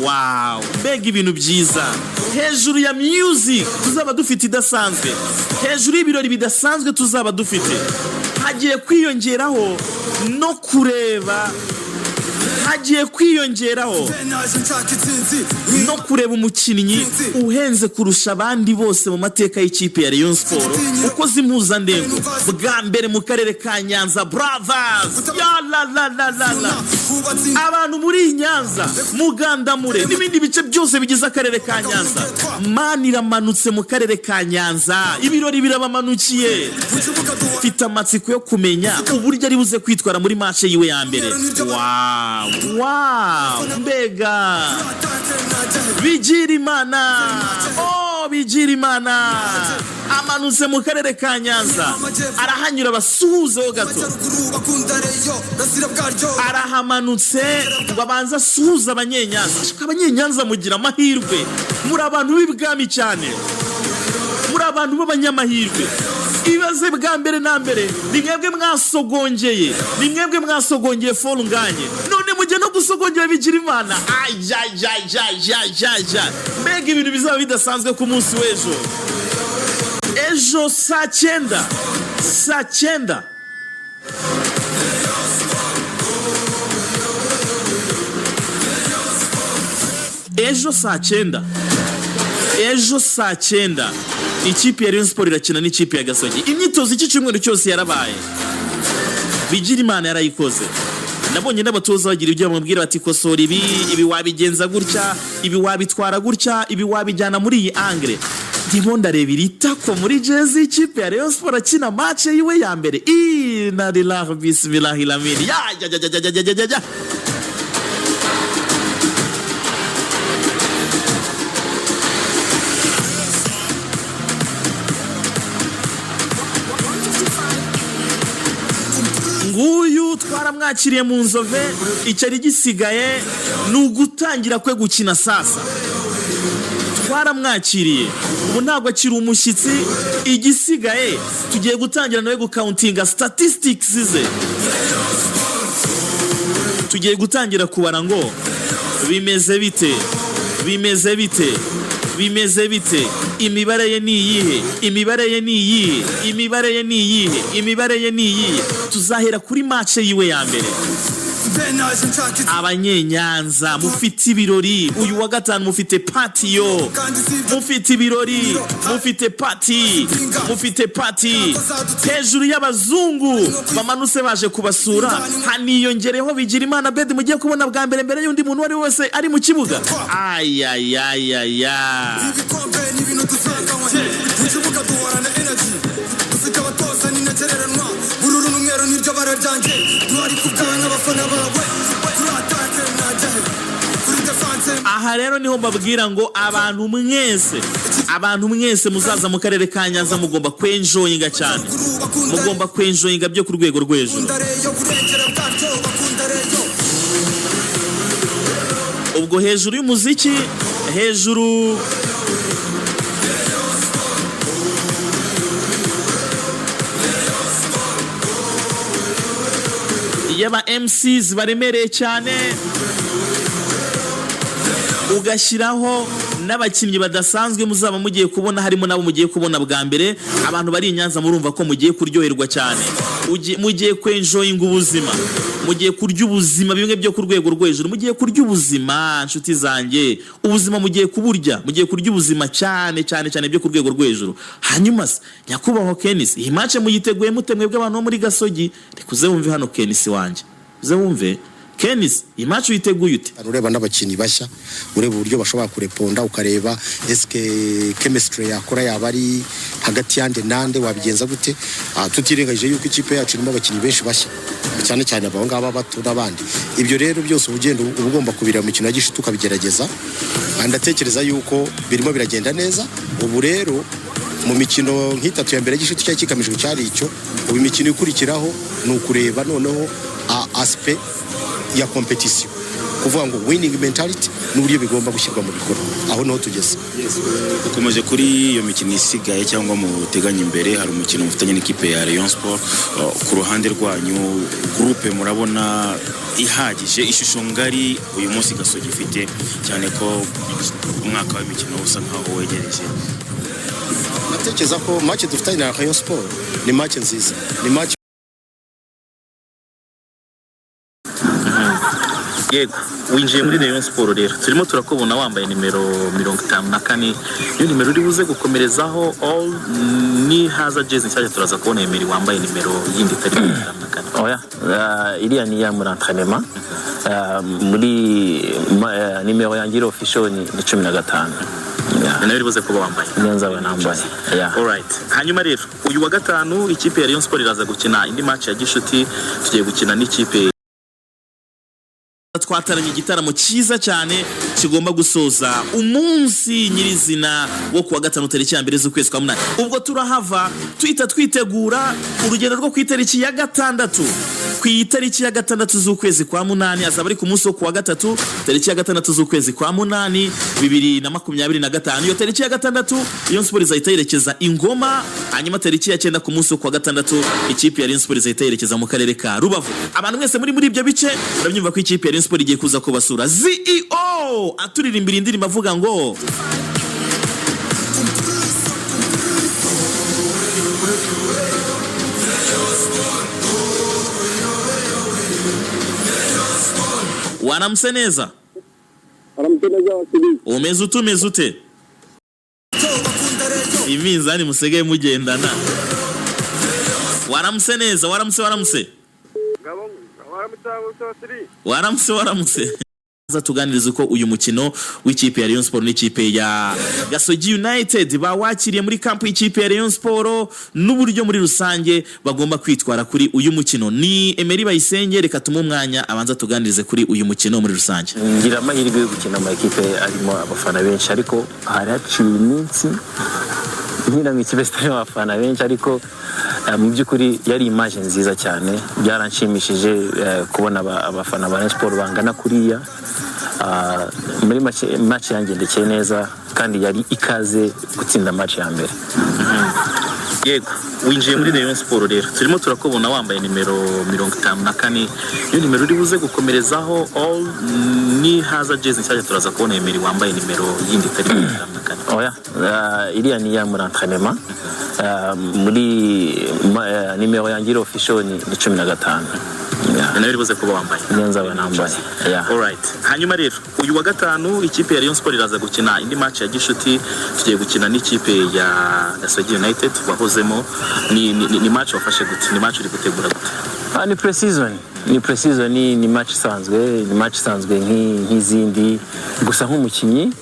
wow, mbega ibintu byiza. Hejuru ya music tuzaba dufite idasanzwe, hejuru y'ibirori bidasanzwe tuzaba dufite, hagiye kwiyongeraho no kureba, hagiye kwiyongeraho no kureba umukinnyi uhenze kurusha abandi bose mu mateka y'ikipe ya Rayon Sport, ukoze impuzandengo bwa mbere mu karere ka Nyanza. Bravas ya la la la la la, abantu muri Nyanza, Mugandamure n'ibindi bice byose bigize akarere ka Nyanza, mani iramanutse mu karere ka Nyanza, ibirori birabamanukiye. Mfite amatsiko yo kumenya uburyo ari buze kwitwara muri match yiwe ya mbere. Wow, wow, mbega Bigirimana, oh Bigirimana amanutse mu karere ka Nyanza, arahanyura basuhuzeho gato, arahamanutse ngo abanza asuhuza abanyenyanza. Abanyenyanza mugira amahirwe, muri abantu b'ibwami cyane, muri abantu b'abanyamahirwe. Ibaze bwa mbere na mbere ni mwebwe mwasogongeye, ni mwebwe mwasogongeye Folunganye, none mujye no gusogongera Bigirimana. Mbega ibintu bizaba bidasanzwe ku munsi w'ejo. Ejo saa cyenda ejo saa cyenda ikipe ya Rayon Sport irakina n'ikipe ya Gasogi. Imyitozo iki cyumweru cyose yarabaye, Bigirimana yarayikoze. Nabonye n'abatoza bagira ibyo bamubwira bati kosora ibi wabigenza gutya, ibi wabitwara gutya, ibi wabijyana muri iyi angle. Ndimo ndareba iritako muri jezi ikipe ya Rayon Sport akina match yiwe ya mbere. Inna lillahi bismillahirrahmanirrahim. Ya nguyu twaramwakiriye mu Nzove, icyari gisigaye ni ugutangira kwe gukina sasa. Twaramwakiriye, ubu ntabwo akiri umushyitsi, igisigaye tugiye gutangira nawe gucountinga statistics ze. Tugiye gutangira kubara ngo bimeze bite, imibare ye ni iyihe, tuzahera kuri match yiwe ya mbere. Abanyenyanza mufite ibirori, uyu wa gatanu mufite party yo, mufite ibirori, mufite party hejuru y'abazungu bamanutse baje kubasura. Haniyongereho Bigirimana Abedi mugiye kubona bwa mbere y'undi muntu wari wese ari mu kibuga. Aha rero niho mbabwira ngo abantu mwese muzaza mu karere ka Nyanza mugomba kwenjoyinga cyane, mugomba kwenjoyinga byo ku rwego rw'ejo. Ubwo hejuru y'umuziki, hejuru y'aba MCs baremereye cyane, ugashyiraho n'abakinnyi badasanzwe muzaba mugiye kubona, harimo nabo mugiye kubona bwa mbere. Abantu bari Nyanza murumva ko mugiye kuryoherwa cyane, mugiye kwenjoyinga ubuzima, mugiye kurya ubuzima bimwe byo ku rwego rwo hejuru, mugiye kurya ubuzima nshuti zanjye, ubuzima mugiye kuburya, mugiye kurya ubuzima cyane byo ku rwego rwo hejuru. Hanyuma nyakubahwa Kenis, iyi match muyiteguye mute mwebwe abantu bo muri Gasogi? Rekuze wumve hano Kenis wanjye, uze wumve Kenis, iyi match uyiteguye ute? Ureba n'abakinnyi bashya, ureba uburyo bashobora kureponda, ukareba eske chemistry yakora yaba ari hagati yande nande, wabigenza gute? Tutirengagije yuko ikipe yacu irimo abakinnyi benshi bashya, cyane abo ngaba bato n'abandi. Ibyo rero byose ubugendo ubugomba kubira mu mikino ya Gishuti ukabigerageza, ndatekereza yuko birimo biragenda neza. Ubu rero mu mikino nk'itatu ya mbere Gishuti cyari kikamijwe cyari icyo, ubu imikino ikurikiraho ni ukureba noneho aspect ya competition. kuvuga ngo winning mentality n'uburyo bigomba gushyirwa mu bikorwa. Aho naho tugeze. Ukomeje kuri iyo mikino isigaye cyangwa mu teganya imbere, hari umukino mufitanye n'ikipe ya Rayon Sport. Ku ruhande rwanyu groupe murabona ihagije, ishusho ngari uyu munsi Gasogi ifite, cyane ko umwaka w'imikino usa nkaho wegereje? Natekereza ko match dufitanye na Rayon Sport ni match nziza, ni match yego. Winjiye muri Rayon Sport rero turimo turakubona wambaye nimero 54. Iyo nimero uri buze gukomerezaho all ni haza jezi nshyashya turaza kubona Emery wambaye nimero yindi itari 54. Oya, iriya ni ya muri entraînement. Muri nimero yangira official ni 15. Nawe uri buze kuba wambaye. Nyanza banambaye. Yeah. All right. Hanyuma rero uyu wa gatanu ikipe ya Rayon Sport iraza gukina indi match ya Gishuti, tugiye gukina n'ikipe. Twataranye igitaramo cyiza cyane kigomba gusoza umunsi nyirizina wo kuwa gatanu tariki ya mbere z'ukwezi kwa munani. Ubwo turahava twita twitegura urugendo rwo ku itariki ya gatandatu. Ku itariki ya gatandatu z'ukwezi kwa munani azaba ari ku munsi wo kuwa gatatu, tariki ya gatandatu z'ukwezi kwa munani 2025. Iyo tariki ya gatandatu Rayon Sport izahita yerekeza Ingoma, hanyuma tariki ya 9 ku munsi wo kuwa gatandatu ikipe ya Rayon Sport izahita yerekeza mu karere ka Rubavu. Abantu mwese muri ibyo bice urabyumva ko ikipe ya Rayon Sport igiye kuza kubasura. CEO aturirimbira indirimbo avuga ngo waramse neza. Umeze ute? Iminzani musegeye mugendana. Waramse neza, waramse. Waramse. Tuganiriza uko uyu mukino w'ikipe ya Rayon Sport n'ikipe ya Gasogi United bawakiriye muri kampu y'ikipe ya Rayon Sport n'uburyo muri rusange bagomba kwitwara kuri uyu mukino. Ni Emery Bayisenge, reka tumumwanya abanza tuganirize kuri uyu mukino muri rusange. Ngira amahirwe yo gukina mu ikipe arimo abafana benshi, ariko haraciye iminsi nkina mu ikipe zitari abafana benshi, ariko mu by'ukuri yari image nziza cyane. Byaranshimishije kubona abafana ba Rayon Sport bangana kuriya. Muri match yangendekeye neza kandi yari ikaze gutsinda match ya mbere. Yego, winjiye muri Rayon Sport rero turimo turakubona wambaye nimero 54. Iyo nimero uri buze gukomerezaho all ni haza jezi nshyashya turaza kubona Emery wambaye nimero yindi itari 54. Oya, iriya ni ya muri entraînement. Muri nimero yangira official ni 15. Nawe uri buze kuba wambaye. Nyanza banambaye. Yeah. All right. Hanyuma rero uyu wa gatanu ikipe ya Rayon Sport iraza gukina indi match ya Gishuti, tugiye gukina n'ikipe ya Gasogi United wahozemo. Ni match wafashe gute? Ni match uri gutegura gute? Ni pre-season. Ni match isanzwe nk'izindi, gusa nk'umukinnyi